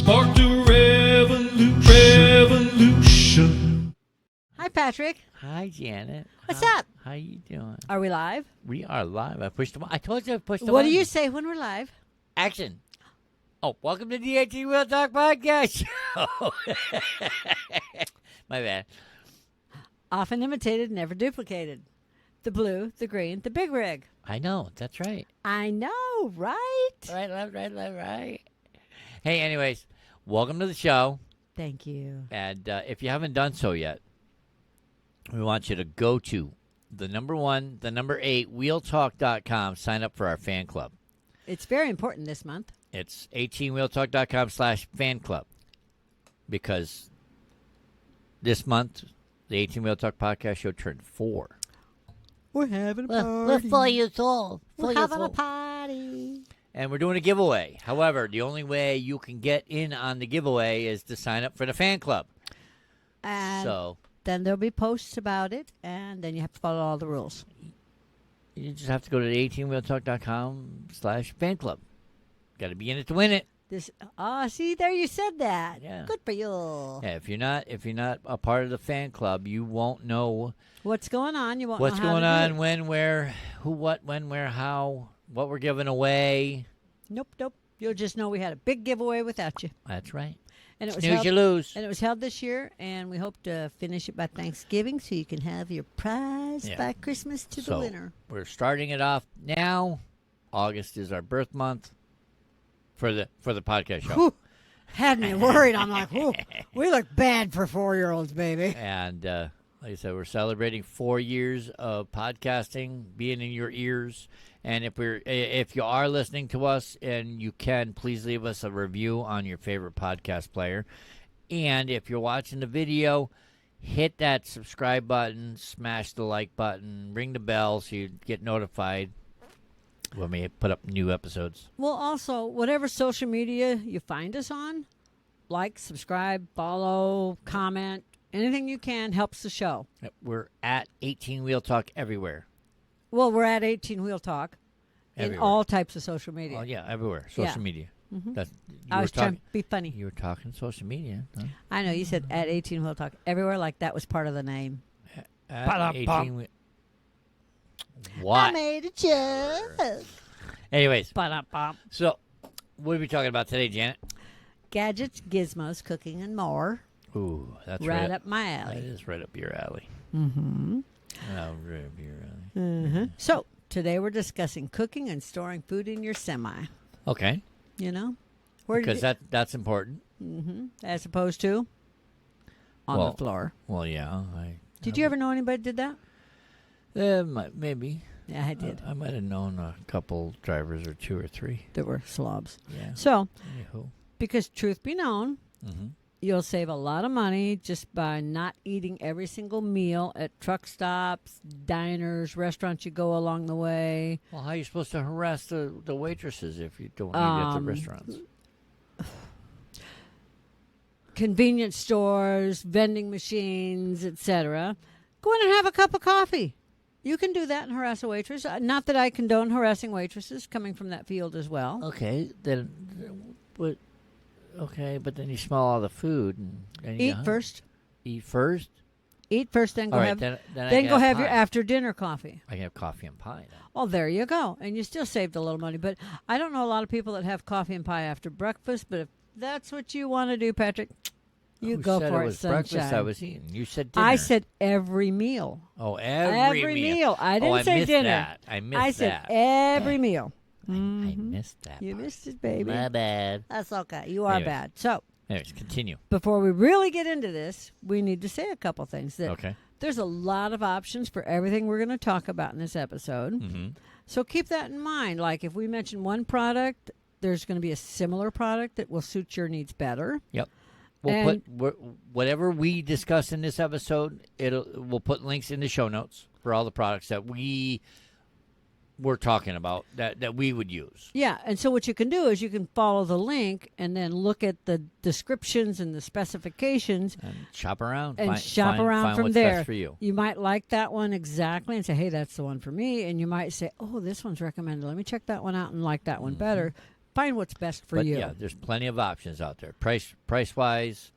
sparked a revolution. Hi, Patrick. Hi, Janet. What's up? How you doing? Are we live? We are live. I pushed the. I told you I pushed the. What do button. you say when we're live? Action. Oh, welcome to the 18 Wheel Talk Podcast Show. My bad. Often imitated, never duplicated. The blue, the green, the big rig. I know. That's right. I know, right? Right, left, right. Hey, anyways, welcome to the show. Thank you. And if you haven't done so yet, we want you to go to the number 8, wheeltalk.com. Sign up for our fan club. It's very important this month. It's 18wheeltalk.com/fan club. Because this month, the 18 Wheel Talk Podcast Show turned 4. We're having a party. We're 4 years old. We're having a party. And we're doing a giveaway. However, the only way you can get in on the giveaway is to sign up for the fan club. And So then there'll be posts about it, and then you have to follow all the rules. you just have to go to the 18wheeltalk.com/fan club. Got to be in it to win it. See, there you said that. Yeah. Good for you. Yeah, if you're not a part of the fan club, you won't know What's going on? You won't what's know how going to do on, it. when, where, who, what, when, where, how, what we're giving away. Nope. You'll just know we had a big giveaway without you. That's right. And it was Snooze, held, you lose. and it was held this year, and we hope to finish it by Thanksgiving so you can have your prize Yeah. by Christmas to the So winner. we're starting it off now. August is our birth month for the podcast show. Whew. Had me worried. I'm like, whew, we look bad for 4-year-olds, baby. And like I said, we're celebrating 4 years of podcasting, being in your ears. And if you are listening to us, and you can, please leave us a review on your favorite podcast player. And if you're watching the video, hit that subscribe button, smash the like button, ring the bell so you get notified when we put up new episodes. Well, also, whatever social media you find us on, like, subscribe, follow, comment, anything you can helps the show. We're at 18 Wheel Talk everywhere. Well, we're at 18 Wheel Talk in Everywhere. all types of social media. Oh, yeah, everywhere. Social Yeah. media. Mhm. That's, I was trying to be funny. You were talking social media. Huh? I know, you said at 18 Wheel Talk everywhere, like that was part of the name. At Ba-da-bum. 18 What? I made a joke. Anyways, Ba-da-bum. so what are we talking about today, Janet? Gadgets, gizmos, cooking, and more. Ooh, that's Right up my That alley. is right up your alley. Mm-hmm. Oh, right up your alley. Mm-hmm. So, today we're discussing cooking and storing food in your semi. Okay, You know? Where because that's important. as opposed to on Well, the floor. Well, yeah. Did you ever know anybody did that? Maybe. Yeah, I did. I might have known a couple drivers or 2 or 3. There were slobs. Yeah. So, Anywho. because truth be known, Mm-hmm. you'll save a lot of money just by not eating every single meal at truck stops, diners, restaurants you go along the way. Well, how are you supposed to harass the waitresses if you don't eat at the restaurants? Convenience stores, vending machines, etc. Go in and have a cup of coffee. You can do that and harass a waitress. Not that I condone harassing waitresses, coming from that field as well. Okay, but then you smell all the food and you Eat first. Eat first. Eat first, then go All right, have then I then can go have your pie. after dinner coffee. I can have coffee and pie. Then. Oh, there you go. And you still saved a little money. But I don't know a lot of people that have coffee and pie after breakfast. But if that's what you want to do, Patrick, you Who go said for it it, was sunshine. breakfast I was eating. You said dinner. I said every meal. oh, every meal. I didn't I say missed dinner. That. I missed I said that. every meal. I missed that. You part. missed it, baby. My bad. That's okay. You are Anyways. bad. So Anyways, continue. before we really get into this, we need to say a couple things. That Okay. There's a lot of options for everything we're going to talk about in this episode. Mm-hmm. So keep that in mind. Like if we mention one product, there's going to be a similar product that will suit your needs better. Yep. We'll And- put whatever we discuss in this episode. We'll put links in the show notes for all the products that we're talking about that we would use. Yeah, and so what you can do is you can follow the link and then look at the descriptions and the specifications And shop around. and find, shop find, around find from what's there. Best for you. You might like that one exactly and say, hey, that's the one for me. And you might say, oh, this one's recommended. Let me check that one out and like that one better. find what's best for but you. yeah, there's plenty of options out there, price wise,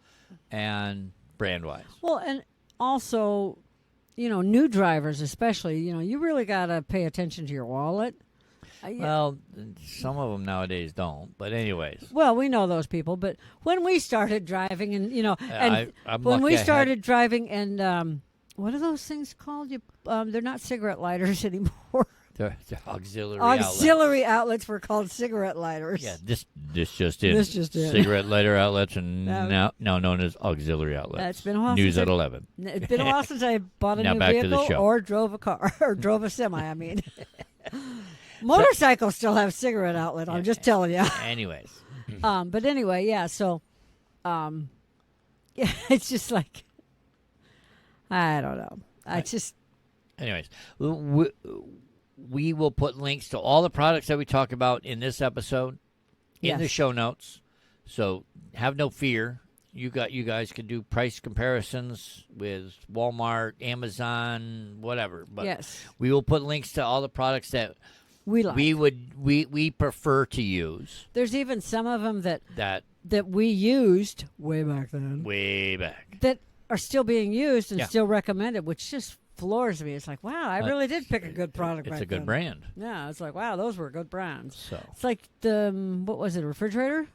and brand wise. Well, and also, new drivers especially, you really got to pay attention to your wallet. Well, some of them nowadays don't. But anyways, Well, we know those people, but when we started driving, and I'm when lucky we I had- started driving, and what are those things called? They're not cigarette lighters anymore. they're auxiliary Auxiliary outlets were called cigarette lighters. Yeah, this just in. This just in. Cigarette lighter outlets and No. now known as auxiliary outlets. It's been a while News since at 11. It's been a while since I bought a Now new back to the vehicle show. or drove a car or drove a semi. I mean, motorcycles still have cigarette outlet. I'm just telling you. Anyways, But anyway, yeah. So, yeah, it's just like I don't know. anyways, we will put links to all the products that we talk about in this episode in the Yes. show notes. So have no fear. You guys can do price comparisons with Walmart, Amazon, whatever. But yes, we will put links to all the products that we like. we prefer to use. There's even some of them that That we used way back then way back. that are still being used and Yeah. still recommended, which just floors me. It's like, wow, I really did pick a good product. It's back a good then. brand. Yeah, it's like, wow, those were good brands. So It's like the what was it, a refrigerator?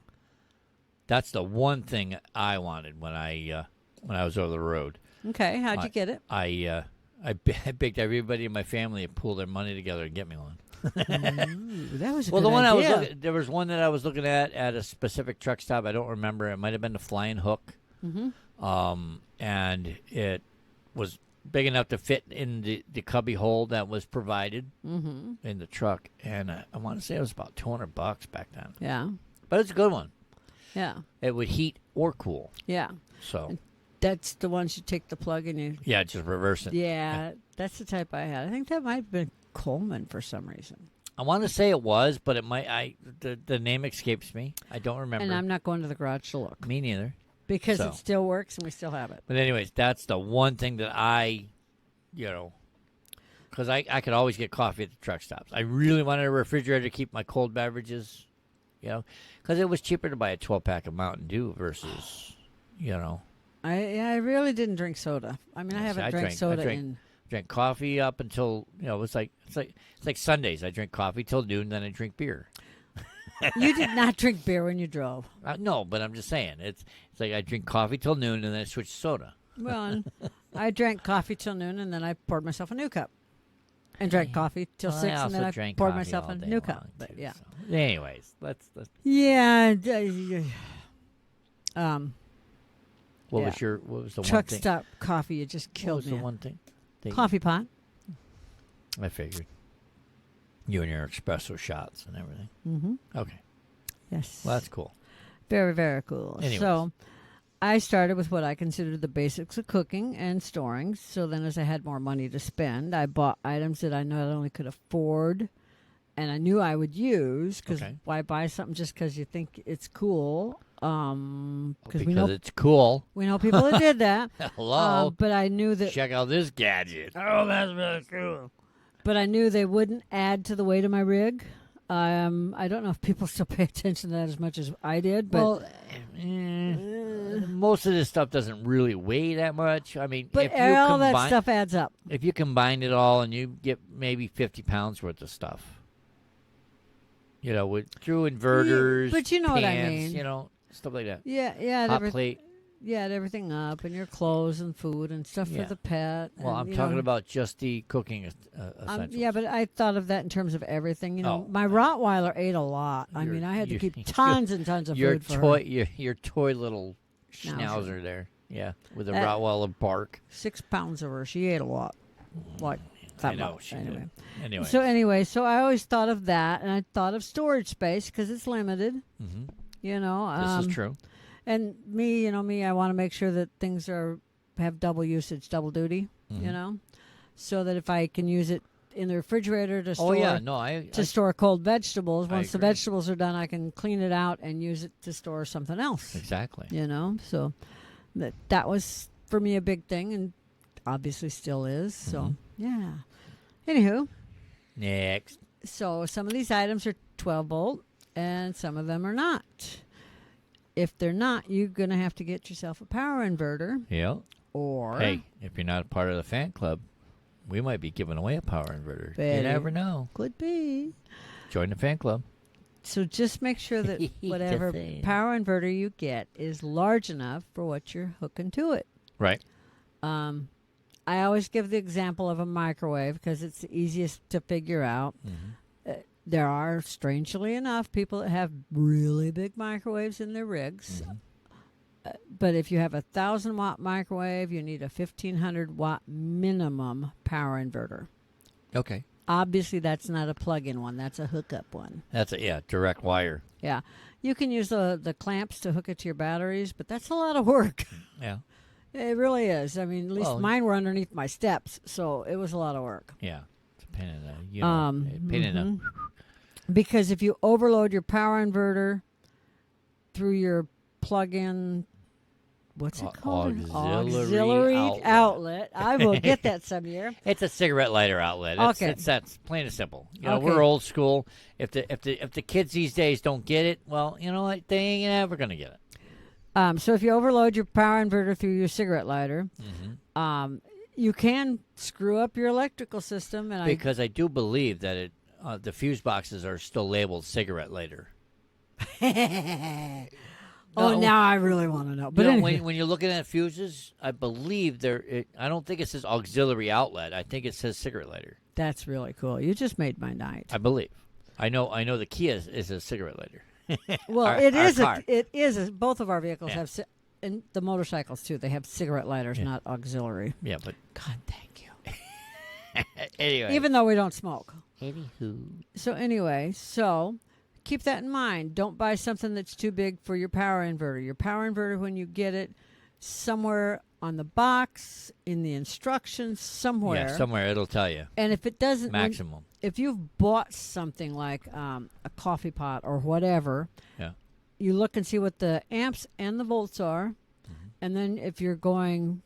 that's the one thing I wanted when I was over the road. Okay, how'd you get it? I begged everybody in my family to pool their money together and get me one. Ooh, that was a Well, good the one idea. there was one that I was looking at a specific truck stop. I don't remember. It might have been the Flying Hook, and it was big enough to fit in the cubby hole that was provided in the truck. And I want to say it was about $200 back then. Yeah, But it's a good one. yeah, It would heat or cool. yeah. So That's the ones you take the plug and you. yeah, just reverse it. Yeah, that's the type I had. I think that might have been Coleman for some reason. I want to say it was, but it might. The name escapes me. I don't remember. And I'm not going to the garage to look Me neither. because So. it still works and we still have it. But anyways, that's the one thing that because I could always get coffee at the truck stops. I really wanted a refrigerator to keep my cold beverages, because it was cheaper to buy a 12-pack of Mountain Dew versus, I really didn't drink soda. I mean, I Yes, haven't I drank drank- soda I drank- in. drank coffee up until it's like Sundays. I drink coffee till noon, then I drink beer. You did not drink beer when you drove. No, but I'm just saying it's like I drink coffee till noon and then I switch to soda. Well, and I drank coffee till noon and then I poured myself a new cup. And drank coffee till Well, 6 I and also then I drank poured coffee myself all a day new long, cup. But too, yeah. so. Anyways, let's. Yeah. What Yeah. was the one Truck thing? stop coffee, it just What killed was me. the one thing? that Coffee pot. I figured. You and your espresso shots and everything. Mm-hmm. Okay. Yes. Well, that's cool. Very, very cool. Anyways. So I started with what I considered the basics of cooking and storing. So then as I had more money to spend, I bought items that I not only could afford and I knew I would use, because Okay. why buy something just because you think it's cool? Because we know it's cool. people that did that. Hello. But I knew that. Check out this gadget. Oh, that's really cool. But I knew they wouldn't add to the weight of my rig. I don't know if people still pay attention to that as much as I did, but Well, most of this stuff doesn't really weigh that much. I mean, but if you all that combine, stuff adds up. if you combine it all and you get maybe 50 pounds worth of stuff, through inverters, but you know what I pans, mean. Stuff like that. Yeah, Hot plate. You add everything up, and your clothes and food and stuff Yeah. for the pet. Well, and, I'm talking about just the cooking essentials. yeah, but I thought of that in terms of everything. Oh. My Rottweiler ate a lot. I Your- mean, I had to your- keep tons and tons of your food for toy, her. your toy little Schnauzer. schnauzer there, yeah, with a Uh, Rottweiler bark. 6 pounds of her. She ate a lot. Like that I know much. she Anyway. did. Anyway, so I always thought of that, and I thought of storage space because it's limited. hmm This this is true. And me, I want to make sure that things have double usage, double duty. Mhm. So that if I can use it in the refrigerator to store. Oh yeah, no, I store cold vegetables. I Once the agree. vegetables are done, I can clean it out and use it to store something else. exactly. So that was for me a big thing, and obviously still is. So Mhm. yeah. Anywho, Next, so some of these items are 12 volt, and some of them are not. If they're not, you're going to have to get yourself a power inverter. Yeah. Or Hey, if you're not a part of the fan club, we might be giving away a power inverter. You never know. Could be. Join the fan club. So just make sure that whatever power inverter you get is large enough for what you're hooking to it. Right. I always give the example of a microwave because it's the easiest to figure out. There are, strangely enough, people that have really big microwaves in their rigs. But if you have a 1,000-watt microwave, you need a 1,500-watt minimum power inverter. Okay. Obviously, that's not a plug-in one. That's a hookup one. That's direct wire. Yeah. You can use the clamps to hook it to your batteries, but that's a lot of work. Yeah. It really is. I mean, at least mine were underneath my steps, so it was a lot of work. Yeah. It's a pain in the, Because if you overload your power inverter through your plug-in, what's it called? Auxiliary outlet. I will get that some year. It's a cigarette lighter outlet. It's that's plain and simple. You know, we're old school. If the kids these days don't get it, well, you know what? They ain't ever gonna get it. So if you overload your power inverter through your cigarette lighter, you can screw up your electrical system. And because I do believe that the fuse boxes are still labeled cigarette lighter. Now I really want to know. But anyway. when you're looking at fuses, I believe I don't think it says auxiliary outlet. I think it says cigarette lighter. That's really cool. You just made my night. I believe. I know the Kia is a cigarette lighter. Well, it is. Both of our vehicles have, and the motorcycles too. They have cigarette lighters, not auxiliary. Yeah, but God, thank you. Anyway, even though we don't smoke. Anywho. So keep that in mind. Don't buy something that's too big for your power inverter. Your power inverter, when you get it, somewhere on the box, in the instructions, somewhere. Yeah, somewhere it'll tell you. And if it doesn't, maximum. If you've bought something like a coffee pot or whatever, you look and see what the amps and the volts are. And then if you're going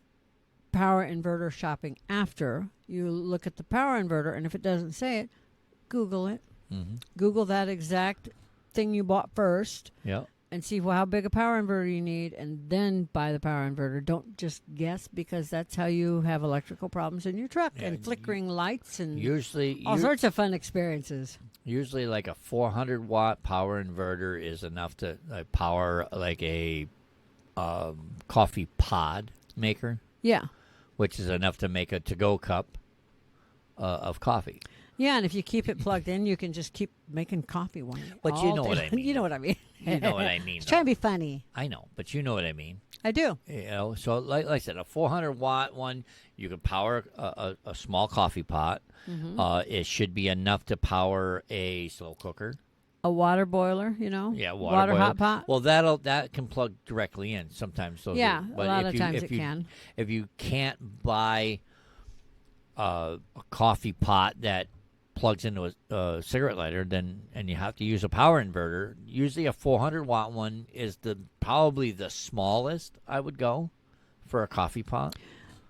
power inverter shopping after, you look at the power inverter, and if it doesn't say it, Google it. Google that exact thing you bought first. And see how big a power inverter you need, and then buy the power inverter. Don't just guess, because that's how you have electrical problems in your truck and flickering lights and all sorts of fun experiences. Usually like a 400-watt power inverter is enough to power like a coffee pod maker. Yeah. Which is enough to make a to-go cup of coffee. Yeah, and if you keep it plugged in, you can just keep making coffee one. But you know what I mean. You know what I mean. You know what I mean. Trying to be funny. I know, but you know what I mean. I do. You know, so like I said, a 400-watt one, you can power a small coffee pot. It should be enough to power a slow cooker. A water boiler, you know? Yeah, water boiler. hot pot. Well, that can plug directly in sometimes. But a lot of times it can. If you can't buy a coffee pot that plugs into a cigarette lighter, and you have to use a power inverter. Usually a 400-watt one is probably the smallest I would go for a coffee pot.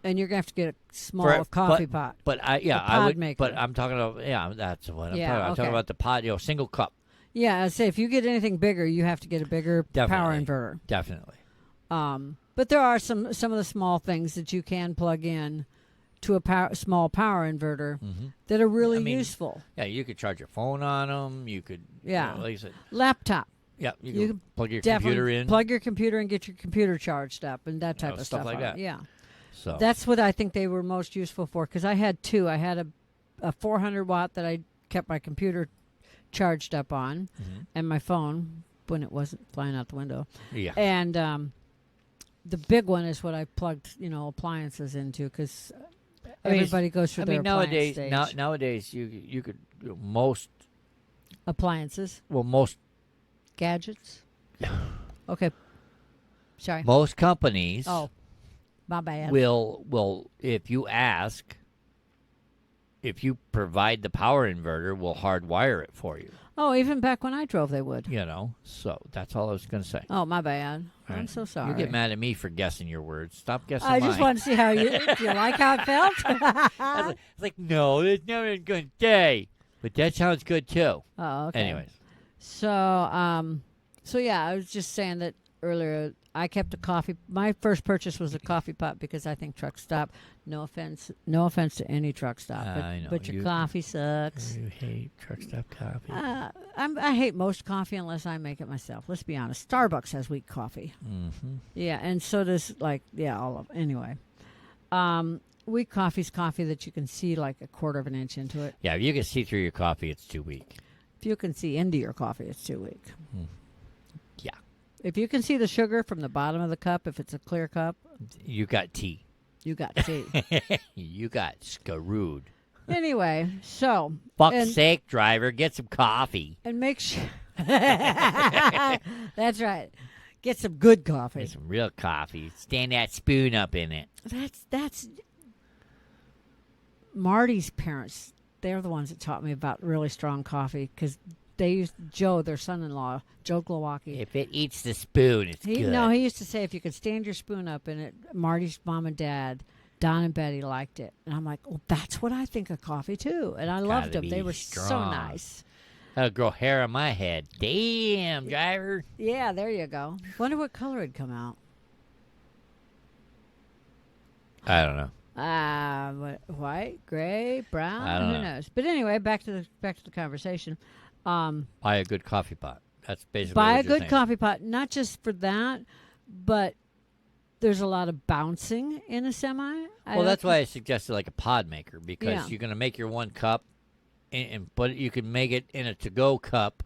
And you're gonna have to get a small coffee pot. But I would. Maker. But I'm talking about that's what I'm talking about. I'm talking about the pot, single cup. Yeah, I say if you get anything bigger, you have to get a bigger power inverter. Definitely. But there are some of the small things that you can plug in to a small power inverter that are really useful. Yeah, you could charge your phone on them. You could, like you said, laptop. Yeah, you can plug your computer in. Plug your computer and get your computer charged up and that type of stuff like that. Yeah, so that's what I think they were most useful for, because I had two. I had a 400-watt that I kept my computer charged up on, and my phone when it wasn't flying out the window. Yeah, and the big one is what I plugged appliances into, because everybody goes through their appliance stage. Nowadays, you could most appliances. Well, most gadgets. Okay, sorry. Most companies. Oh, my bad. Will if you ask, if you provide the power inverter, will hardwire it for you. Oh, even back when I drove, they would. So that's all I was going to say. Oh, my bad. I'm so sorry. You get mad at me for guessing your words. Stop guessing I just want to see how do you like how it felt? I was like, no, there's no good day. But that sounds good, too. Oh, okay. Anyways. So yeah, I was just saying that earlier. I kept a coffee. My first purchase was a coffee pot because I think truck stop. No offense to any truck stop, I know. but your coffee sucks. You hate truck stop coffee. I hate most coffee unless I make it myself. Let's be honest. Starbucks has weak coffee. Mm-hmm. Yeah, and so does all of. Anyway, weak coffee's coffee that you can see like a quarter of an inch into it. Yeah, if you can see through your coffee, it's too weak. If you can see into your coffee, it's too weak. Yeah. If you can see the sugar from the bottom of the cup, if it's a clear cup, You got tea. you got tea. You got screwed. Anyway, so Fuck's sake, driver, get some coffee. and make sure. That's right. Get some good coffee. Get some real coffee. Stand that spoon up in it. That's Marty's parents. They're the ones that taught me about really strong coffee because they used Joe, their son-in-law, Joe Glowacki. If it eats the spoon, it's good. No, he used to say if you could stand your spoon up in it, Marty's mom and dad, Don and Betty liked it. And I'm like, well, that's what I think of coffee too. And I loved them. They were so strong. nice. That'll grow hair on my head. Damn, driver. Yeah, there you go. Wonder what color it'd come out. I don't know. White, gray, brown. I don't Who know. knows? But anyway, back to the conversation. Buy a good coffee pot. That's basically Buy what a you're good saying. coffee pot, not just for that, but there's a lot of bouncing in a semi. Well, that's why I suggested like a pod maker because Yeah. you're going to make your one cup, but you can make it in a to-go cup,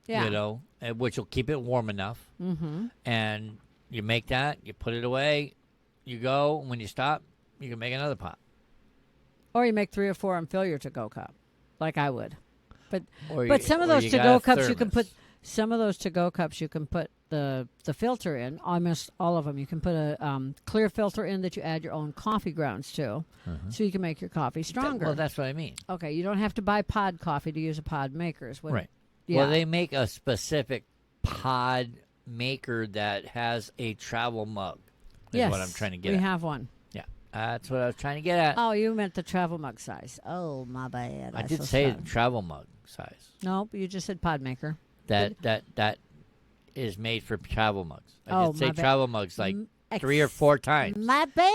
Yeah. you know, which will keep it warm enough. Mm-hmm. And you make that, you put it away, you go. When you stop, you can make another pot. Or you make 3 or 4 and fill your to-go cup, like I would. But Or some of or those you got to-go a cups you can thermos. put. Some of those to-go cups you can put the filter in. Almost all of them. You can put a clear filter in that you add your own coffee grounds to, so you can make your coffee stronger. Well, that's what I mean. Okay, you don't have to buy pod coffee to use a pod maker. Is what, Right. Yeah. Well, they make a specific pod maker that has a travel mug. Is yes, what I'm trying to get we at. have one. Yeah, that's what I was trying to get at. Oh, you meant the travel mug size. Oh, my bad. I did say travel mug size. No, you just said pod maker. That is made for travel mugs. I Oh, did say my bad. travel mugs like 3 or 4 times. My bad.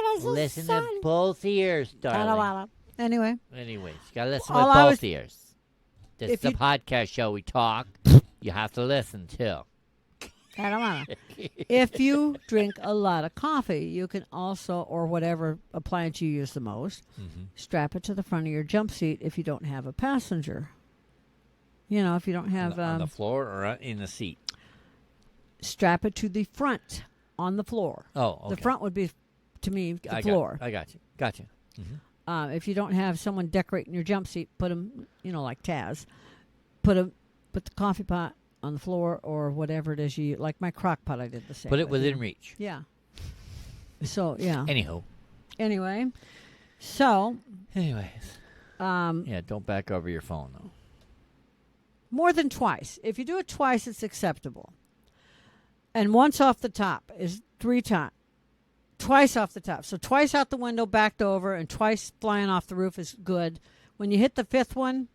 I'm so Listen sorry. to both ears, darling. Anyway, Anyways, you gotta listen All with I both was- ears. This if is the you- podcast show. We talk. You have to listen too. I don't wanna. If you drink a lot of coffee, you can also, or whatever appliance you use the most, strap it to the front of your jump seat if you don't have a passenger. You know, if you don't have on the floor or in the seat. strap it to the front on the floor. Oh, okay. The front would be, to me, the I floor. got you. Gotcha. If you don't have someone decorating your jump seat, put them, like Taz, put the coffee pot on the floor or whatever it is you like. My crock pot, I did the same. Put it with, within reach. Yeah. So yeah. Anyhow. Anyway, so Anyways. um, Yeah, don't back over your phone though. more than twice. If you do it twice, it's acceptable. And once off the top is 3 times. Twice off the top. So twice out the window, backed over, and twice flying off the roof is good. When you hit the 5th one,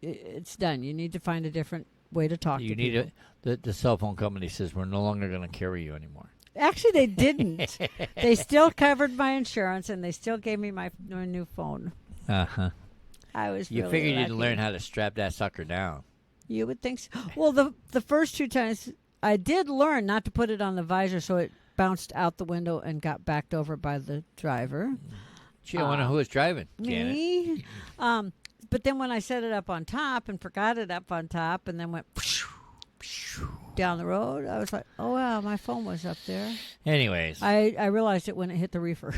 it's done. You need to find a different way to talk You to need people. the cell phone company says we're no longer going to carry you anymore. Actually, they didn't. They still covered my insurance, and they still gave me my new phone. Uh-huh. I was You really figured lucky. you'd learn how to strap that sucker down. You would think so. Well, the first 2 times, I did learn not to put it on the visor, so it bounced out the window and got backed over by the driver. Gee, I wonder who was driving. Janet. Me. But then when I set it up on top and forgot it up on top and then went down the road, I was like, oh, wow, my phone was up there. Anyways, I realized it when it hit the reefer.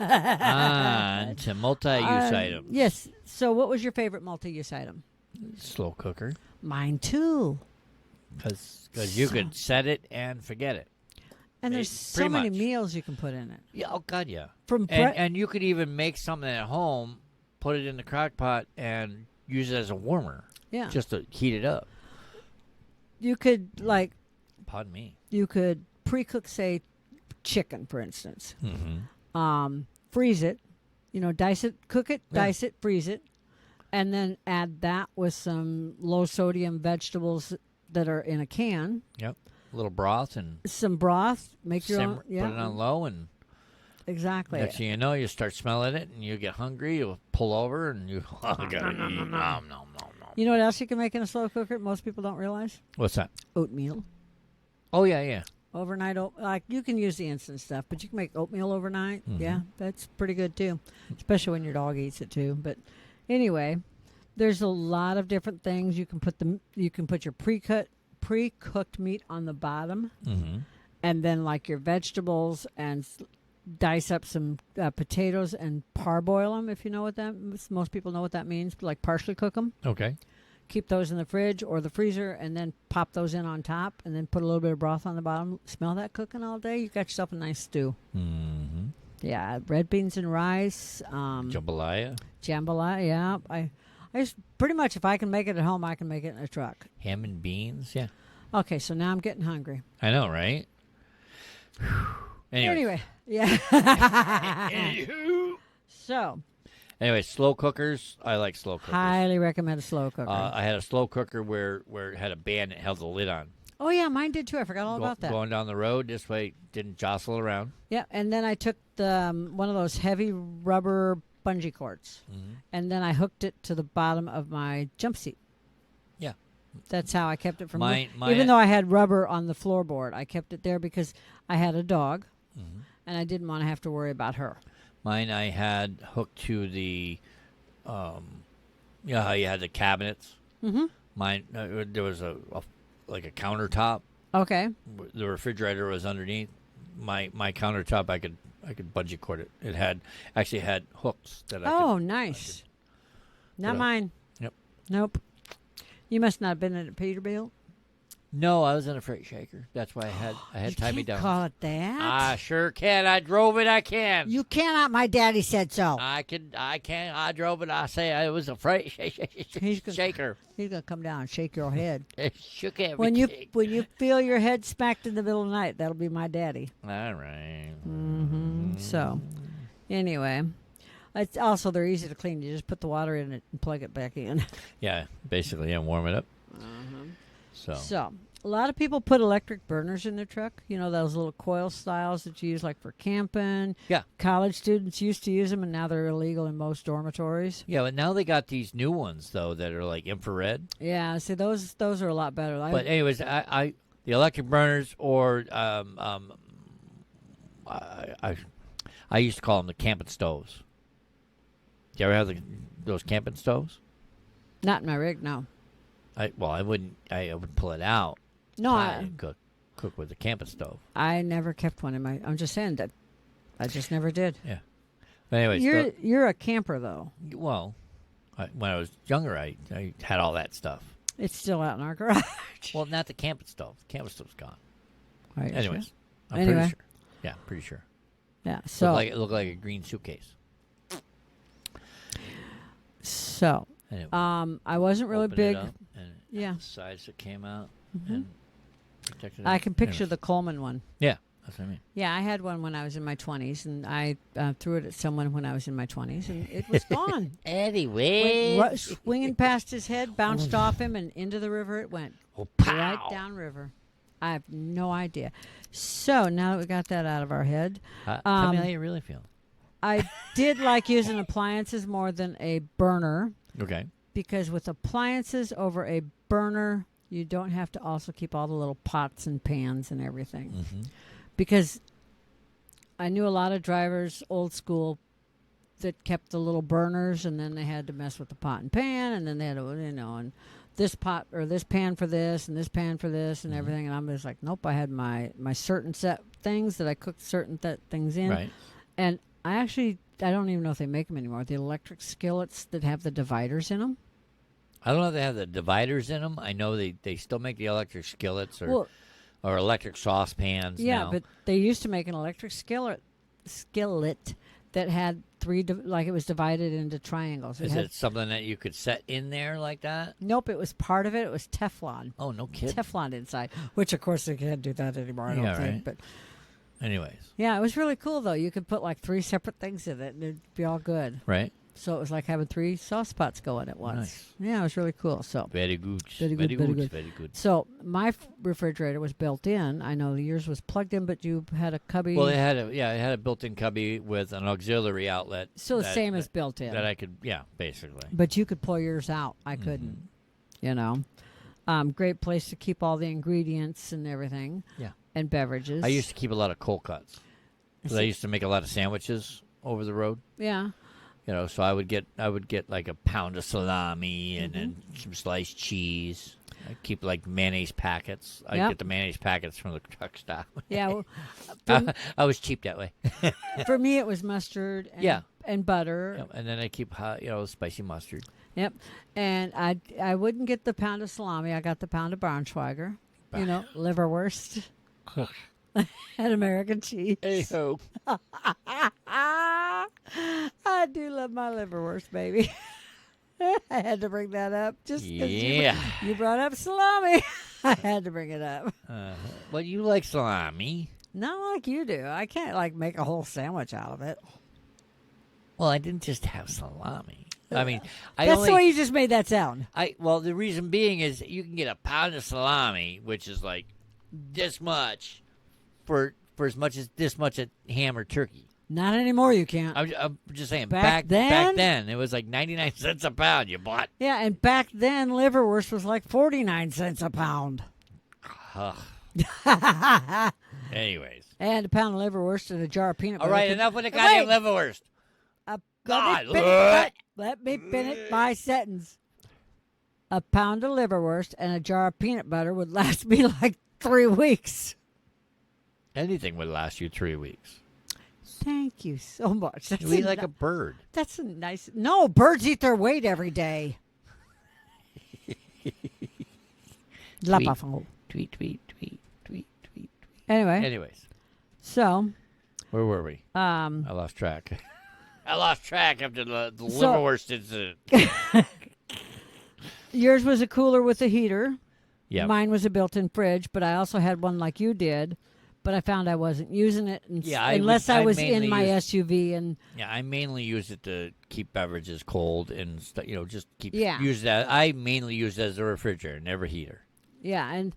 on to multi-use items. Yes. So what was your favorite multi-use item? Slow cooker. Mine, too. Because you could set it and forget it. And there's so Pretty many much. meals you can put in it. Yeah, oh, God, yeah. From And you could even make something at home, put it in the crock pot, and use it as a warmer. yeah. Just to heat it up. You could, Pardon me. you could pre-cook, say, chicken, for instance. Mm-hmm. Freeze it, dice it, cook it, Yeah. dice it, freeze it, and then add that with some low sodium vegetables that are in a can. Yep. A little broth and Some broth. Make your own. put it on low, and Exactly. next thing you know, you start smelling it, and you get hungry. You pull over, and you gotta eat. Nom, nom, nom. You know what else you can make in a slow cooker? Most people don't realize What's that? oatmeal. Oh yeah. Overnight, like you can use the instant stuff, but you can make oatmeal overnight. Mhm. Yeah, that's pretty good too, especially when your dog eats it too. But anyway, there's a lot of different things you can put. You can put your pre-cooked meat on the bottom, Mm-hmm. and then like your vegetables, and dice up some potatoes and parboil them. If you know what that, most people know what that means. Like partially cook them. Okay. Keep those in the fridge or the freezer, and then pop those in on top, and then put a little bit of broth on the bottom. Smell that cooking all day. You got yourself a nice stew. Mm-hmm. Yeah, red beans and rice. Jambalaya. Jambalaya. Yeah, I just pretty much, if I can make it at home, I can make it in a truck. Ham and beans. Yeah. Okay, so now I'm getting hungry. I know, right? Anyway, yeah. So, Anyway, slow cookers. I like slow cookers. highly recommend a slow cooker. I had a slow cooker where it had a band that held the lid on. oh yeah, mine did too. I forgot all about that. Going down the road this way, didn't jostle around. Yeah, and then I took the one of those heavy rubber bungee cords, and then I hooked it to the bottom of my jump seat. Yeah. That's how I kept it from My- even though I had rubber on the floorboard, I kept it there because I had a dog, and I didn't want to have to worry about her. Mine I had hooked to the, how you had the cabinets. Mm-hmm. Mine there was a like a countertop. Okay. The refrigerator was underneath. My countertop, I could bungee cord it. It had hooks that I could. Oh, nice. Not put up. mine. Yep. Nope. You must not have been at a Peterbilt. No, I was in a freight shaker. That's why I had You tie me can't down. call it that. I sure can. I drove it. I can. You cannot. My daddy said so. I can. I drove it. I say it was a freight shaker. He's gonna come down and shake your head. It shook everything. When you feel your head smacked in the middle of the night, that'll be my daddy. All right. So, anyway, it's also they're easy to clean. You just put the water in it and plug it back in. Yeah, basically, warm it up. So. So, a lot of people put electric burners in their truck. You know, those little coil styles that you use like for camping. Yeah. College students used to use them, and now they're illegal in most dormitories. Yeah, but now they got these new ones though that are like infrared. Yeah, see, those are a lot better. But anyways, I the electric burners or I used to call them the camping stoves. Do you ever have those camping stoves? Not in my rig, no. I would pull it out. No, and cook with the camping stove. I never kept one in my. I'm just saying that I just never did. Yeah. But anyways, You're a camper though. when I was younger, I had all that stuff. It's still out in our garage. Well, not the camping stove. The camping stove's gone. Right, Anyways, sure. I'm pretty sure. Yeah, pretty sure. Yeah. So It looked like a green suitcase. So, Anyway, I wasn't really opened big. it up and Yeah. the sides that came out and protected I it. can picture Anyways. the Coleman one. Yeah, that's what I mean. Yeah, I had one when I was in my 20s, and I threw it at someone when I was in my 20s, and it was gone. Anyway, Went swinging past his head, bounced off him, and into the river it went. oh, Right pow. down river. I have no idea. So now that we got that out of our head, Tell me how you really feel. I did like using appliances more than a burner, Okay. because with appliances over a burner, you don't have to also keep all the little pots and pans and everything. Mm-hmm. Because I knew a lot of drivers, old school, that kept the little burners, and then they had to mess with the pot and pan, and then they had to, and this pot or this pan for this and this pan for this and everything. And I'm just like, nope, I had my certain set things that I cooked certain things in. Right. And I don't even know if they make them anymore. The electric skillets that have the dividers in them. I don't know if they have the dividers in them. I know they still make the electric skillets or electric saucepans. Yeah, now. but they used to make an electric skillet that had it was divided into triangles. Is it something that you could set in there like that? Nope, it was part of it. It was Teflon. Oh, no kidding. Teflon inside, which of course they can't do that anymore. I don't Yeah, think. right. But Anyways, yeah, it was really cool though. You could put like 3 separate things in it, and it'd be all good. right? So it was like having 3 sauce pots going at once. Nice. Yeah, it was really cool. So Very good. Very good, very good. Very good. So my refrigerator was built in. I know yours was plugged in, but you had a cubby. Well, it had a built-in cubby with an auxiliary outlet. So the same as built in. That I could, basically. But you could pull yours out. I couldn't. You know, great place to keep all the ingredients and everything. Yeah. And beverages. I used to keep a lot of cold cuts because I used to make a lot of sandwiches over the road. Yeah. You know, so I would get like a pound of salami and then some sliced cheese. I'd keep like mayonnaise packets. I'd get the mayonnaise packets from the truck stop. Yeah. Well, I was cheap that way. for me, it was mustard and butter. Yep, and then I keep hot, spicy mustard. Yep. And I wouldn't get the pound of salami. I got the pound of Braunschweiger. You know, liverwurst. And American cheese. Hey-ho. I do love my liverwurst, baby. I had to bring that up just because you brought up salami. I had to bring it up. Well, you like salami. Not like you do. I can't like make a whole sandwich out of it. Well, I didn't just have salami. I mean, That's the way you just made that sound. Well, the reason being is you can get a pound of salami, which is like this much, for as much as this much at ham or turkey. Not anymore. You can't. I'm just saying. Back back then, it was like 99 cents a pound. You bought. Yeah, and back then liverwurst was like 49 cents a pound. Anyways. And a pound of liverwurst and a jar of peanut butter. All right, enough with the goddamn liverwurst. God. Let me finish my sentence. A pound of liverwurst and a jar of peanut butter would last me like 3 weeks. Anything would last you 3 weeks. Thank you so much. You eat like a bird. That's a nice. No, birds eat their weight every day. La Buffalo. Tweet. Anyway. Anyways. So. Where were we? I lost track. I lost track after the liverwurst incident. Yours was a cooler with a heater. Yeah. Mine was a built-in fridge, but I also had one like you did. But I found I wasn't using it unless I was in my SUV. And yeah, I mainly use it to keep beverages cold and just keep use that. I mainly use it as a refrigerator, never heater. Yeah, and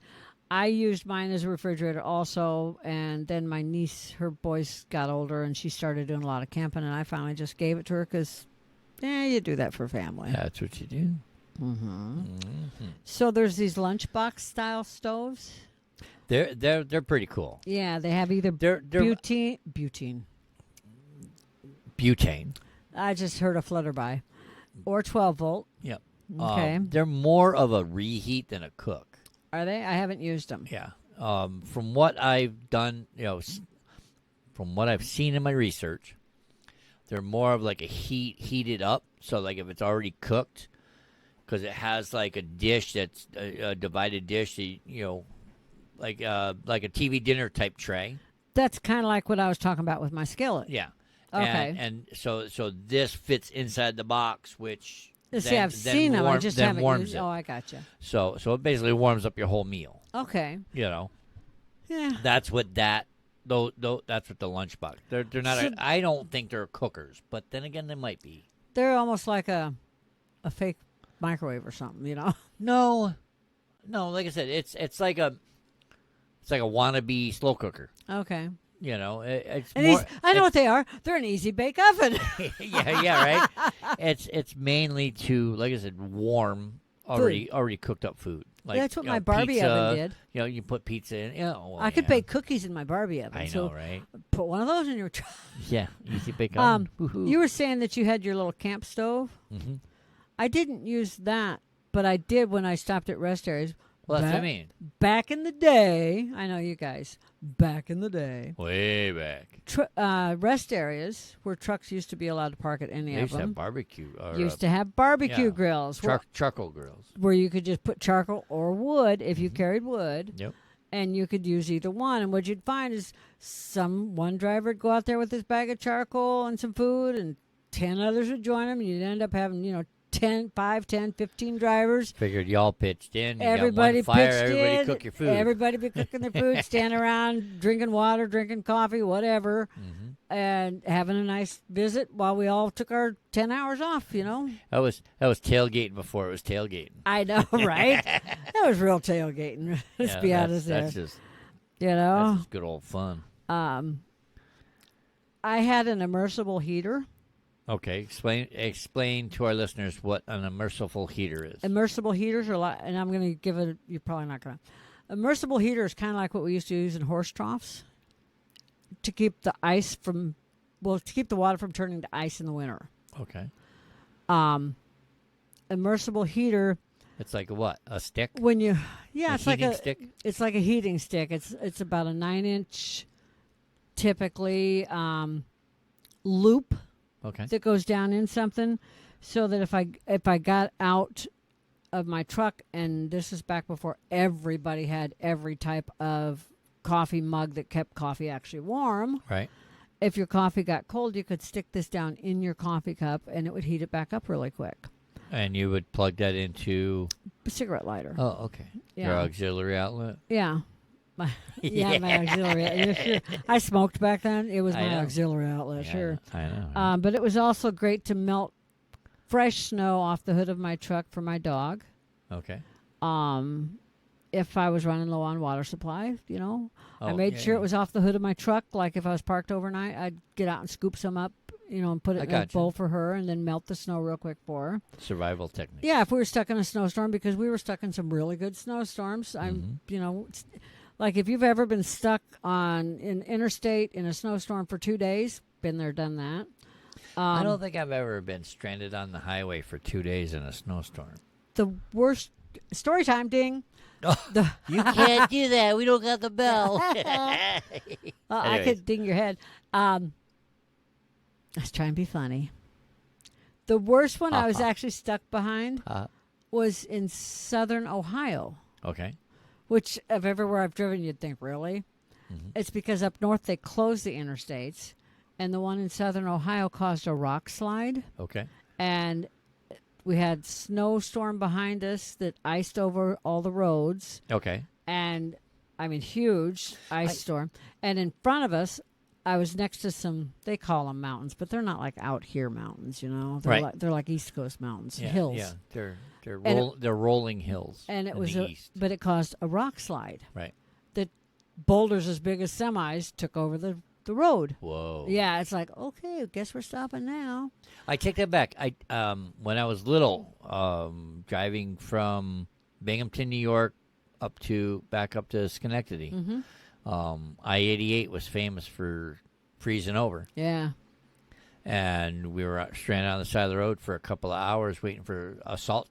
I used mine as a refrigerator also. And then my niece, her boys got older, and she started doing a lot of camping, and I finally just gave it to her because, you do that for family. That's what you do. Mm-hmm. So there's these lunchbox style stoves. They're pretty cool. Yeah, they have either butane. I just heard a flutterby, or 12 volt. Yep. Okay. They're more of a reheat than a cook. Are they? I haven't used them. Yeah. From what I've done, from what I've seen in my research, they're more of like a heated up. So like if it's already cooked, because it has like a dish that's a divided dish. Like a TV dinner type tray. That's kind of like what I was talking about with my skillet. Yeah. Okay. And so this fits inside the box, which see, I've seen them. I just haven't warms used. it. Oh, I gotcha. So it basically warms up your whole meal. Okay. Yeah. That's what that's what the lunchbox. They're not. I don't think they're cookers, but then again, they might be. They're almost like a fake microwave or something, No, like I said, it's like a wannabe slow cooker. Okay. It's and more. I know what they are. They're an easy bake oven. yeah, right. It's mainly to, like I said, warm already cooked up food. Like, that's what my Barbie pizza, oven did. You put pizza in. I could bake cookies in my Barbie oven. I know, right? Put one of those in your. Yeah, easy bake oven. You were saying that you had your little camp stove. Mm-hmm. I didn't use that, but I did when I stopped at rest areas. Well, that's what I mean. Back in the day, I know you guys. Back in the day, way back, rest areas where trucks used to be allowed to park at any they of them. Have barbecue. Used to have barbecue grills, charcoal grills, where you could just put charcoal or wood if you carried wood. Yep. And you could use either one. And what you'd find is one driver would go out there with his bag of charcoal and some food, and 10 others would join him, and you'd end up having 5, 10, 15 drivers. Figured y'all pitched in. Everybody got one fire, pitched everybody in. Cook your food. Everybody be cooking their food, standing around, drinking water, drinking coffee, whatever. Mm-hmm. and having a nice visit while we all took our 10 hours off, That was tailgating before it was tailgating. I know, right? That was real tailgating. Let's be honest there. That's just That's just good old fun. I had an immersible heater. Okay, explain to our listeners what an immersible heater is. Immersible heaters are like, and I'm going to give it. You're probably not going to. Immersible heater is kind of like what we used to use in horse troughs to keep the water from turning to ice in the winter. Okay. Immersible heater. It's like what? A stick? It's like a stick. It's like a heating stick. It's about a 9-inch, typically loop. Okay. That goes down in something, so that if I got out of my truck, and this is back before everybody had every type of coffee mug that kept coffee actually warm. Right. If your coffee got cold, you could stick this down in your coffee cup, and it would heat it back up really quick. And you would plug that into A cigarette lighter. Oh, okay. Yeah. Your auxiliary outlet. Yeah. My auxiliary. Sure. I smoked back then. It was I my know. auxiliary outlet, Yeah, sure. I know. Right? But it was also great to melt fresh snow off the hood of my truck for my dog. Okay. If I was running low on water supply, I made yeah, sure yeah. it was off the hood of my truck. Like if I was parked overnight, I'd get out and scoop some up, and put it in a gotcha. bowl for her, and then melt the snow real quick for her. Survival technique. Yeah, if we were stuck in a snowstorm, because we were stuck in some really good snowstorms. It's, like if you've ever been stuck on an interstate in a snowstorm for 2 days, been there, done that. I don't think I've ever been stranded on the highway for 2 days in a snowstorm. The worst story time, ding. You can't do that. We don't got the bell. I Anyways. could ding your head. Let's try and be funny. The worst one I was actually stuck behind was in southern Ohio, Okay. which of everywhere I've driven, you'd think, really? Mm-hmm. It's because up north they closed the interstates, and the one in southern Ohio caused a rock slide, Okay. and we had snowstorm behind us that iced over all the roads, Okay. and huge ice storm. And in front of us, I was next to some, they call them mountains, but they're not like out here mountains, They're Right. they're like East Coast mountains, Yeah. hills. Yeah. They're And rolling hills. And it in was the east. but it caused a rock slide. Right. That boulders as big as semis took over the road. Whoa. Yeah, it's like, okay, guess we're stopping now. I take that back. When I was little, driving from Binghamton, New York, back up to Schenectady. Mm-hmm. I-88 was famous for freezing over, Yeah. and we were stranded on the side of the road for a couple of hours waiting for a salt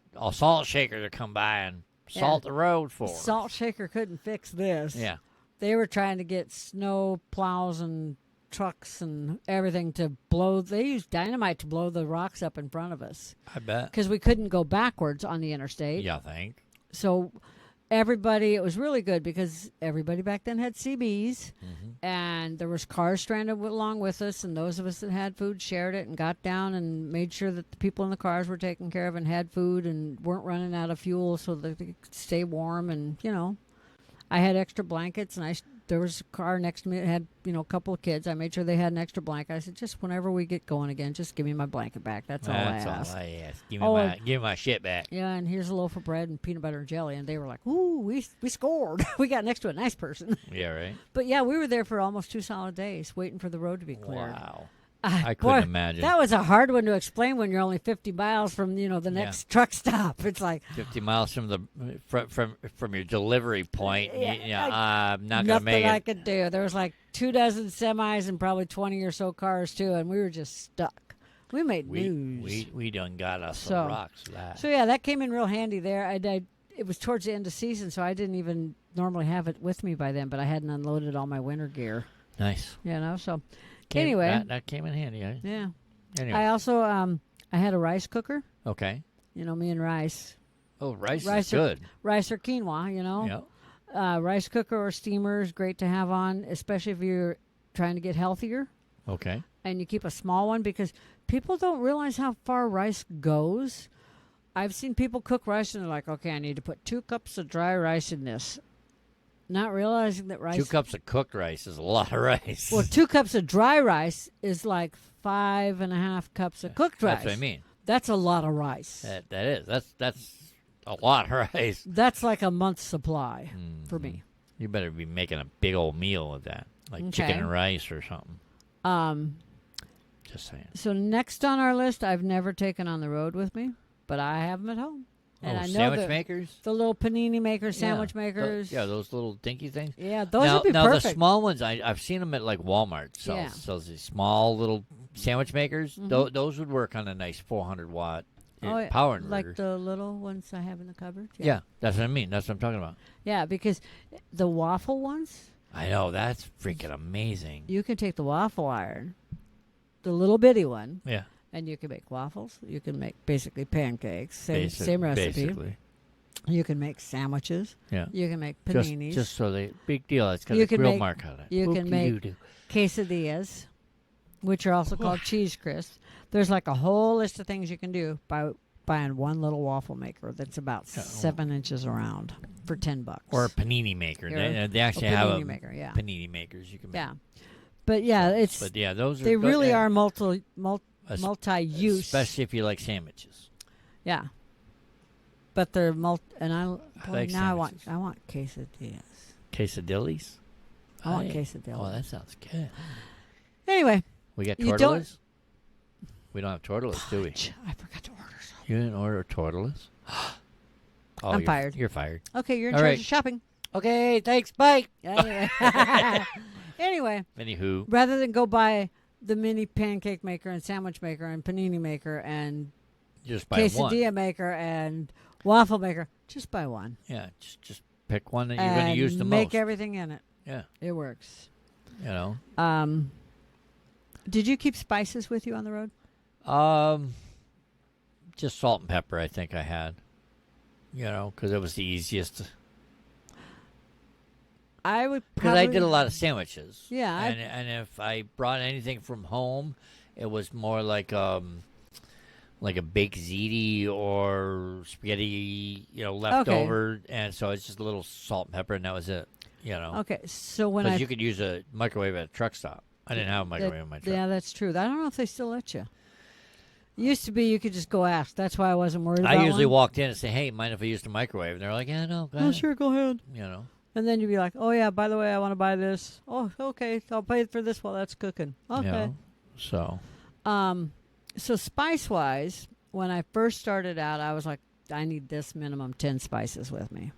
shaker to come by and salt the road for us. Salt shaker couldn't fix this. Yeah. They were trying to get snow plows and trucks and everything to blow. They used dynamite to blow the rocks up in front of us I bet. because we couldn't go backwards on the interstate. Yeah, I think. So it was really good because everybody back then had CBs, and there was cars stranded along with us, and those of us that had food shared it and got down and made sure that the people in the cars were taken care of and had food and weren't running out of fuel so that they could stay warm. And I had extra blankets, and there was a car next to me that had a couple of kids. I made sure they had an extra blanket. I said, just whenever we get going again, just give me my blanket back. That's all I asked. All I asked. Give me my shit back. Yeah, and here's a loaf of bread and peanut butter and jelly. And they were like, ooh, we scored. We got next to a nice person. Yeah, right. But yeah, we were there for almost 2 solid days waiting for the road to be cleared. Wow. I couldn't imagine. That was a hard one to explain when you're only 50 miles from, the next truck stop. It's like 50 miles from the from your delivery point. I'm not going to nothing make I it. could do. There was like 24 semis and probably 20 or so cars too, and we were just stuck. We made news. We done got us some rocks. So yeah, that came in real handy there. It was towards the end of season, so I didn't even normally have it with me by then, but I hadn't unloaded all my winter gear. Nice. So anyway. That came in handy. Eh? Yeah. Anyway. I also I had a rice cooker. Okay. Me and rice. Oh, rice is good. Rice or quinoa, Yeah. Rice cooker or steamer is great to have on, especially if you're trying to get healthier. Okay. And you keep a small one because people don't realize how far rice goes. I've seen people cook rice and they're like, okay, I need to put 2 cups of dry rice in this. not realizing that rice. 2 cups of cooked rice is a lot of rice. Well, 2 cups of dry rice is like 5.5 cups of cooked rice. That's what I mean. That's a lot of rice. That is. That's a lot of rice. That's like a month's supply for me. You better be making a big old meal of that, like Okay. chicken and rice or something. Just saying. So next on our list, I've never taken on the road with me, but I have them at home. And I know sandwich makers? the little panini makers, sandwich makers. Those little dinky things. Yeah, those now, would be now perfect. the small ones, I've seen them at like Walmart. Sells these small little sandwich makers. Those would work on a nice 400-watt power inverter. Like the little ones I have in the cupboard. Yeah, that's what I mean. That's what I'm talking about. Yeah, because the waffle ones, I know, that's freaking amazing. you can take the waffle iron, the little bitty one, Yeah. and you can make waffles. You can make basically pancakes. Same recipe. Basically. You can make sandwiches. Yeah. You can make paninis. Just so they big deal. It's got You a can grill make- mark on it. you can make Whoop-de-doo-doo. quesadillas, which are also called cheese crisps. There's like a whole list of things you can do by buying one little waffle maker that's about 7 inches around for $10. Or a panini maker. They actually have panini maker, yeah. panini makers you can make. Yeah, but yeah, it's But yeah, those are they good, really and are multi-use. especially if you like sandwiches. Yeah, but they're and like now sandwiches. I want quesadillas. Quesadillas? I want quesadillas. Oh, that sounds good. Anyway, We got You don't- tortillas? We don't have tortillas, do we? I forgot to order some. You didn't order tortillas? Oh, I'm you're fired. You're fired. Okay, you're in All charge right. of shopping. Okay, thanks. Bye. Anyway. Anyway, Anywho, rather than go buy the mini pancake maker and sandwich maker and panini maker and just buy one. quesadilla maker and waffle maker, just buy one. Yeah, just pick one that you're going to use the make most. everything in it. Yeah, It works. you know. Did you keep spices with you on the road? Just salt and pepper. I think I had. You know, because it was the easiest. I would Because probably I did a lot of sandwiches. Yeah, and if I brought anything from home, it was more like a baked ziti or spaghetti, leftover, and so it's just a little salt and pepper, and that was it. You know, Okay, so when because you could use a microwave at a truck stop. I didn't have a microwave in my truck. Yeah, that's true. I don't know if they still let you. Used to be you could just go ask. That's why I wasn't worried about I usually one. walked in and say, "Hey, mind if I use the microwave?" And they're like, "Yeah, no, go ahead." Oh, sure, go ahead. You know. And then you'd be like, oh, yeah, by the way, I want to buy this. Oh, okay, I'll pay for this while that's cooking. Okay. You know? So. So spice-wise, when I first started out, I was like, I need this minimum 10 spices with me.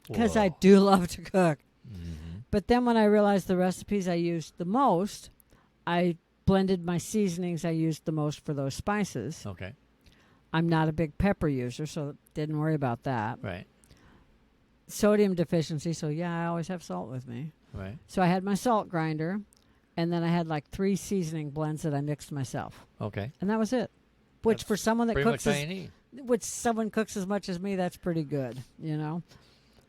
Because I Whoa. do love to cook. Mm-hmm. But then when I realized the recipes I used the most, I blended my seasonings I used the most for those spices. Okay. I'm not a big pepper user, so didn't worry about that. Right. Sodium deficiency, so yeah, I always have salt with me. Right. So I had my salt grinder, and then I had like 3 seasoning blends that I mixed myself. Okay. And that was it. Which That's for someone that Pretty cooks much all you need. which someone cooks as much as me, that's pretty good, you know.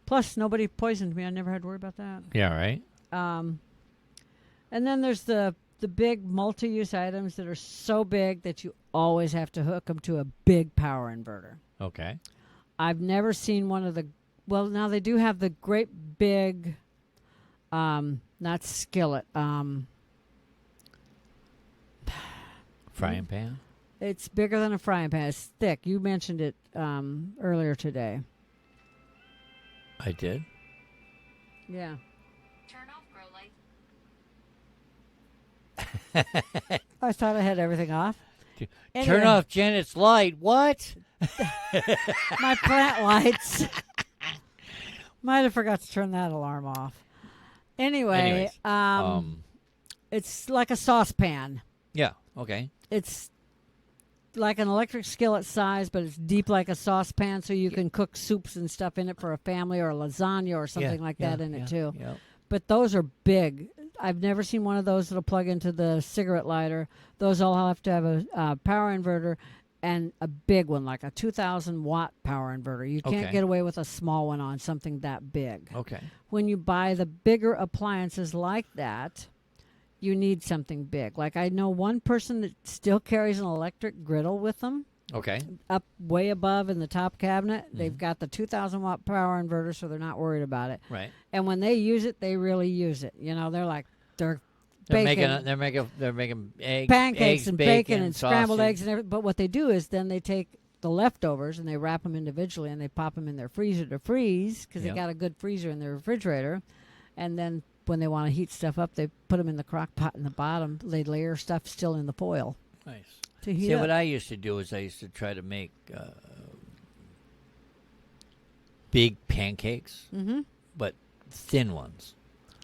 Plus nobody poisoned me. I never had to worry about that. Yeah. Right. And then there's the big multi-use items that are so big that you always have to hook them to a big power inverter. Okay. I've never seen one of the well, now they do have the great big not skillet. Frying pan. It's bigger than a frying pan. It's thick. You mentioned it earlier today. I did. Yeah. Turn off grow light. I thought I had everything off. Turn Anyway, off Janet's light. What? my plant lights. Might have forgot to turn that alarm off. Anyway, Anyways, it's like a saucepan. Yeah. Okay. It's like an electric skillet size, but it's deep like a saucepan, so you can cook soups and stuff in it for a family or a lasagna or something like that in it too. Yeah. But those are big. I've never seen one of those that'll plug into the cigarette lighter. Those all have to have a power inverter and a big one, like a 2,000 watt power inverter. You can't Okay. get away with a small one on something that big. Okay. When you buy the bigger appliances like that, you need something big. Like I know one person that still carries an electric griddle with them. Okay. up way above in the top cabinet. They've got the 2,000-watt power inverter, so they're not worried about it. Right. And when they use it, they really use it. You know, they're They're baking making eggs, pancakes and bacon and scrambled sausage. eggs and everything. But what they do is then they take the leftovers and they wrap them individually and they pop them in their freezer to freeze because Yep. they got a good freezer in their refrigerator. And then when they want to heat stuff up, they put them in the crock pot in the bottom. They layer stuff still in the foil Nice. to heat See, up. what I used to do is I used to try to make big pancakes, but thin ones.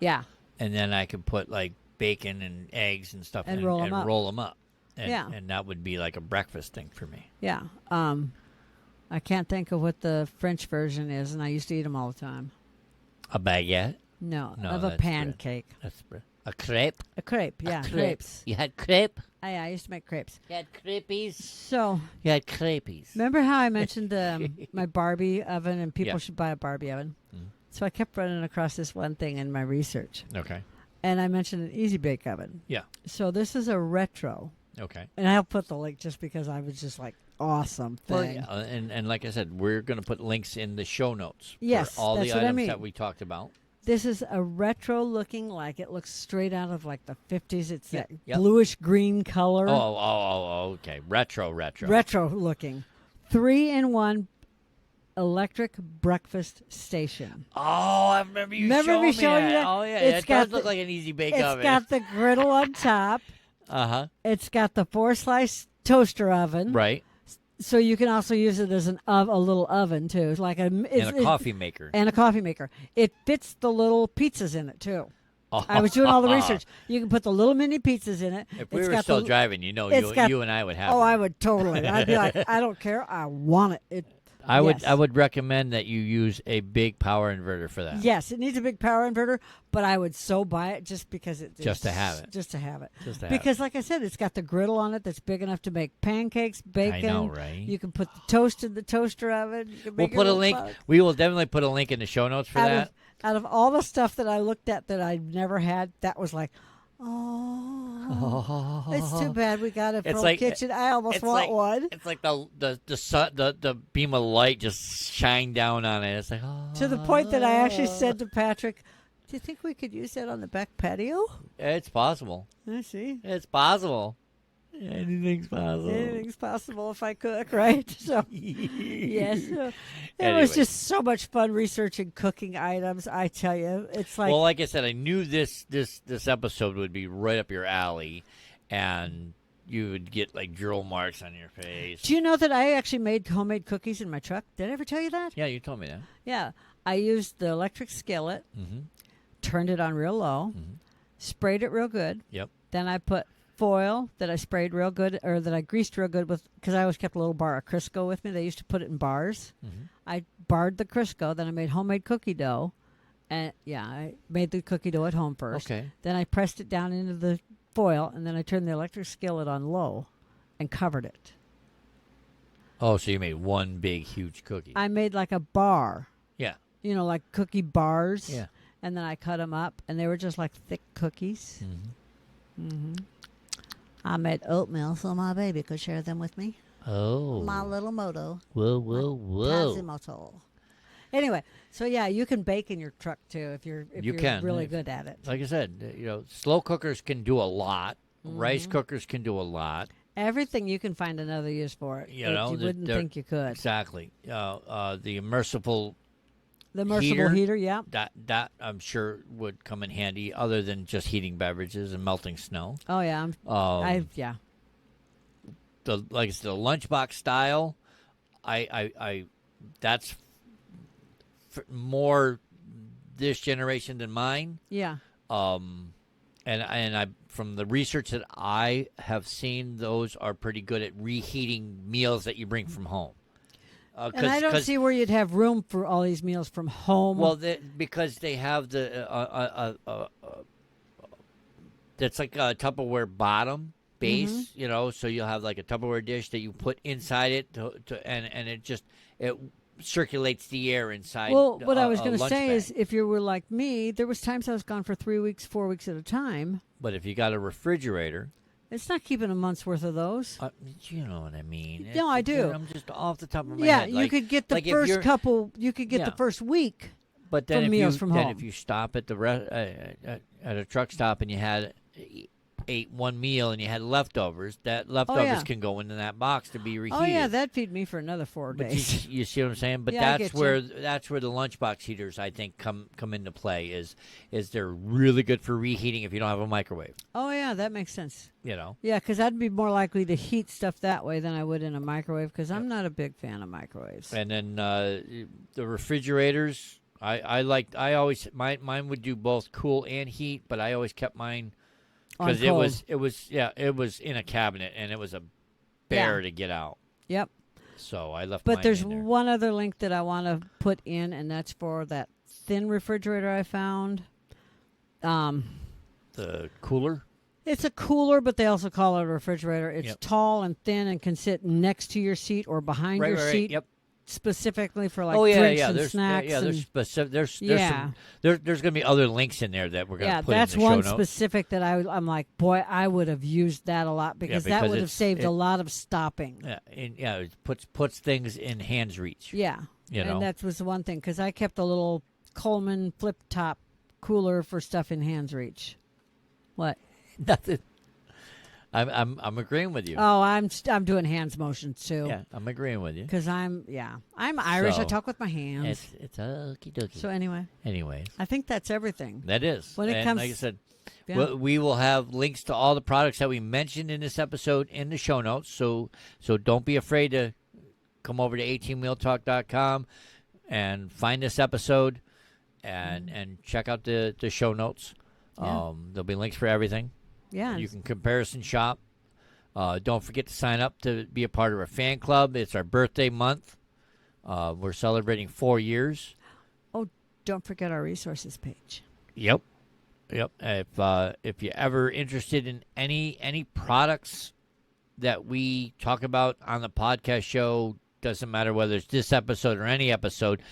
Yeah. And then I could put like bacon and eggs and stuff And in roll 'em and up. roll them up. And, Yeah. and that would be like a breakfast thing for me. Yeah. I can't think of what the French version is, and I used to eat them all the time. A baguette? No, No, of a that's bread. pancake. That's a crepe? A crepe, yeah, crepe. crepes. You had crepe? I used to make crepes. You had crepes? So, You had crepes. remember how I mentioned my Barbie oven and people Yeah. should buy a Barbie oven? Mm. So I kept running across this one thing in my research, Okay. and I mentioned an Easy Bake oven. Yeah. So this is a retro, Okay. and I'll put the link just because I was just like, awesome thing. Well, yeah, and like I said, we're going to put links in the show notes Yes, for all that's the what I items mean. that we talked about. This is a retro looking, like it looks straight out of like the 50s. It's Yep, that yep. bluish green color. Okay. Retro. Retro looking. 3-in-1 electric breakfast station. Oh, I remember you Remember showing me me showing you that. that? Oh, yeah. It's It does got look the- like an easy bake It's oven. got the griddle on top. Uh-huh. It's got the 4-slice toaster oven. Right. So you can also use it as a little oven too. It's like And a coffee maker. And a coffee maker. It fits the little pizzas in it too. I was doing all the research. You can put the little mini pizzas in it. If we It's were got still the- driving, you know, it's got- you and I would have Oh, one. I would totally. I'd be like, I don't care. I want it. I yes. would recommend that you use a big power inverter for that. Yes, it needs a big power inverter, but I would so buy it just because Just to have it. Just to have it. Just to have Because, like I said, it's got the griddle on it that's big enough to make pancakes, bacon. I know, right? You can put the toast in the toaster oven. You can We'll make put a your link. little We will definitely put a link in the show notes for out that. out of all the stuff that I looked at that I've never had, that was like, it's too bad we got it It's from like- kitchen. I almost it's want like- one. It's like the beam of light just shine down on it. It's like To the point that I actually said to Patrick, "Do you think we could use that on the back patio?" it's possible. I see. It's possible. Anything's possible. Anything's possible if I cook, right? So, yes. It Anyway. was just so much fun researching cooking items. I tell you, it's like, Well, like I said, I knew this episode would be right up your alley, and you would get like drill marks on your face. do you know that I actually made homemade cookies in my truck? Did I ever tell you that? Yeah, you told me that. Yeah. I used the electric skillet, Mm-hmm. turned it on real low, Mhm. sprayed it real good. Yep. Then I put foil that I sprayed real good, or that I greased real good with, because I always kept a little bar of Crisco with me. They used to put it in bars. Mm-hmm. I barred the Crisco. Then I made homemade cookie dough. And yeah, I made the cookie dough at home first. Okay. Then I pressed it down into the foil, and then I turned the electric skillet on low and covered it. Oh, so you made one big, huge cookie. I made like a bar, Yeah. you know, like cookie bars. Yeah. And then I cut them up, and they were just like thick cookies. Mm-hmm. I made oatmeal so my baby could share them with me. Oh. My little moto. Whoa. Quasimodo. Anyway, so yeah, you can bake in your truck too if you're You can. really good at it. Like I said, slow cookers can do a lot. Mm-hmm. Rice cookers can do a lot. Everything you can find another use for it. You that know, you wouldn't think you could. Exactly. The immersible The immersible heater. heater, yeah. that I'm sure would come in handy, other than just heating beverages and melting snow. Oh yeah, yeah. Like I said, the lunchbox style, I that's more this generation than mine. Yeah. And I from the research that I have seen, those are pretty good at reheating meals that you bring from home. And I don't see where you'd have room for all these meals from home. Well, because they have the that's like a Tupperware bottom base, so you'll have like a Tupperware dish that you put inside it, and it circulates the air inside. Well, what I was going to say is, if you were like me, there was times I was gone for 3 weeks, 4 weeks at a time. But if you got a refrigerator, It's not keeping a month's worth of those. You know what I mean? No, I do. I'm just off the top of my Yeah, head. you could get the like if first you're- couple. You could get Yeah. the first week. But then from if meals you from then home. if you stop at at a truck stop and you had ate one meal and you had leftovers, that leftovers yeah. can go into that box to be reheated. Oh yeah, that'd feed me for another 4 But days. you see what I'm saying? But Yeah, I that's get where you. that's where the lunchbox heaters I think come into play. Is they're really good for reheating if you don't have a microwave. Oh yeah, that makes sense. You know. Yeah, because I'd be more likely to heat stuff that way than I would in a microwave. Because I'm not a big fan of microwaves. And then the refrigerators, I always mine would do both cool and heat, but I always kept mine because On cold. it was in a cabinet and it was a bear to get out. Yep. So I left. But mine there's in there. one other link that I want to put in, and that's for that thin refrigerator I found. The cooler. It's a cooler, but they also call it a refrigerator. It's Yep. tall and thin and can sit next to your seat or behind your seat, Yep. specifically for like Oh yeah, drinks yeah. and There's snacks. there's and, specific. There's Yeah. there's going to be other links in there that we're going to yeah, put that's in the one show notes. specific that I'm like, boy, I would have used that a lot because that because would have saved it- a lot of stopping. Yeah, it puts things in hands reach. Yeah, You know. and that was the one thing because I kept a little Coleman flip top cooler for stuff in hands reach. What? Nothing. I'm agreeing with you. Oh, I'm doing hands motions too. Yeah, I'm agreeing with you. Because I'm Irish. I So, talk with my hands. It's okie dokie. So anyway, Anyways, I think that's everything. that is. When it And comes- like I said, Yeah. we will have links to all the products that we mentioned in this episode in the show notes. So don't be afraid to come over to 18wheeltalk.com and find this episode and check out the show notes. Yeah. There'll be links for everything. Yeah. You can comparison shop. Don't forget to sign up to be a part of our fan club. It's our birthday month. We're celebrating 4 years. Don't forget our resources page. Yep. If you're ever interested in any products that we talk about on the podcast show, doesn't matter whether it's this episode or any episode,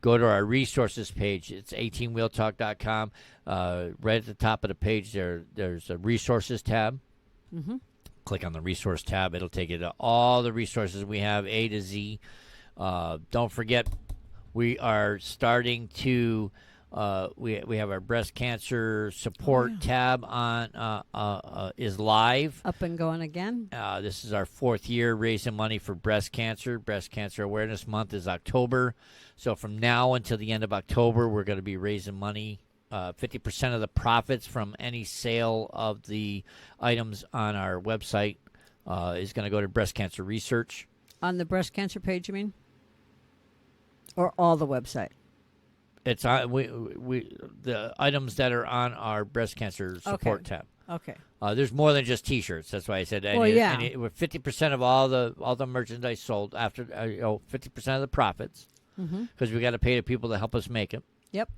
go to our resources page. It's 18wheeltalk.com. Right at the top of the page, there's a resources tab. Mm-hmm. Click on the resource tab. It'll take you to all the resources we have, A to Z. Don't forget, we are starting to we have our breast cancer support tab on is live. Up and going again. This is our 4th year raising money for breast cancer. Breast Cancer Awareness Month is October. So from now until the end of October, we're going to be raising money. 50% of the profits from any sale of the items on our website is going to go to breast cancer research. On the breast cancer page, you mean? Or all the website? It's on we the items that are on our breast cancer support tab. Okay. There's more than just T-shirts. That's why I said. Well, yeah. With 50% of all the merchandise sold after 50% of the profits, because we got to pay the people to help us make it. Yep.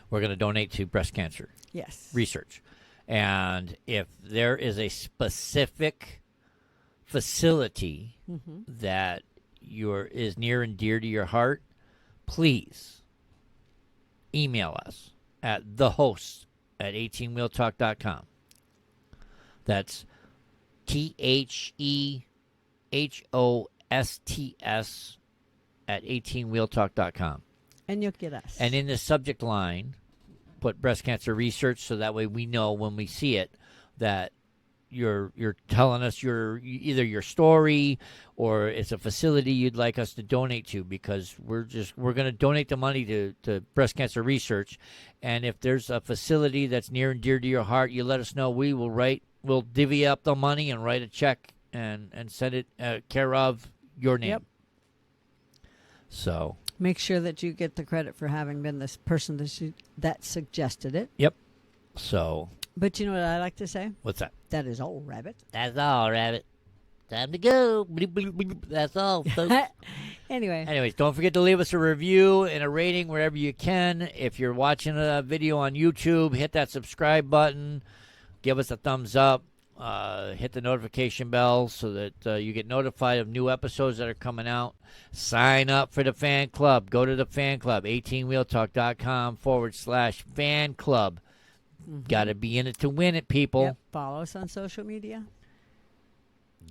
We're going to donate to breast cancer Yes. research, and if there is a specific facility that is near and dear to your heart, please email us at thehosts@18wheeltalk.com. That's THEHOSTS at 18wheeltalk.com. And you'll get us. And in the subject line, put breast cancer research, so that way we know when we see it that you're telling us either your story or it's a facility you'd like us to donate to, because we're going to donate the money to breast cancer research. And if there's a facility that's near and dear to your heart, you let us know. We'll divvy up the money and write a check and send it care of your name. Yep. So make sure that you get the credit for having been this person that suggested it. yep. So But you know what I like to say? what's that? That is all, rabbit. That's all, Rabbit. Time to go. Bleep, bleep, bleep. That's all, folks. Anyway. Anyways, don't forget to leave us a review and a rating wherever you can. If you're watching a video on YouTube, hit that subscribe button. Give us a thumbs up. Hit the notification bell so that you get notified of new episodes that are coming out. Sign up for the fan club. Go to the fan club, 18wheeltalk.com/fan club. Got to be in it to win it, people. Yep. Follow us on social media.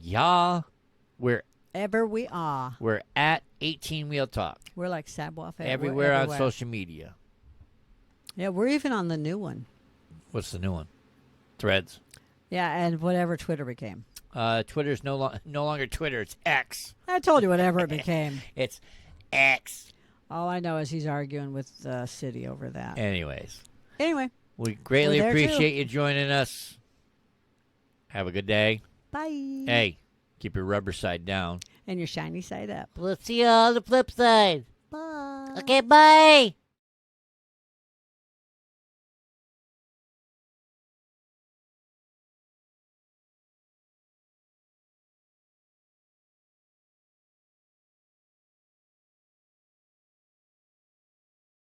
Yeah. We're Ever we are. at 18 Wheel Talk. We're like Sabois. Everywhere on social media. Yeah, we're even on the new one. What's the new one? Threads. Yeah, and whatever Twitter became. Twitter's no longer Twitter. It's X. I told you whatever it became. It's X. All I know is he's arguing with the city over that. Anyways, Anyway, we greatly We're there, appreciate too. you joining us. Have a good day. bye. Hey, keep your rubber side down. And your shiny side up. We'll see you on the flip side. Bye. Okay, bye.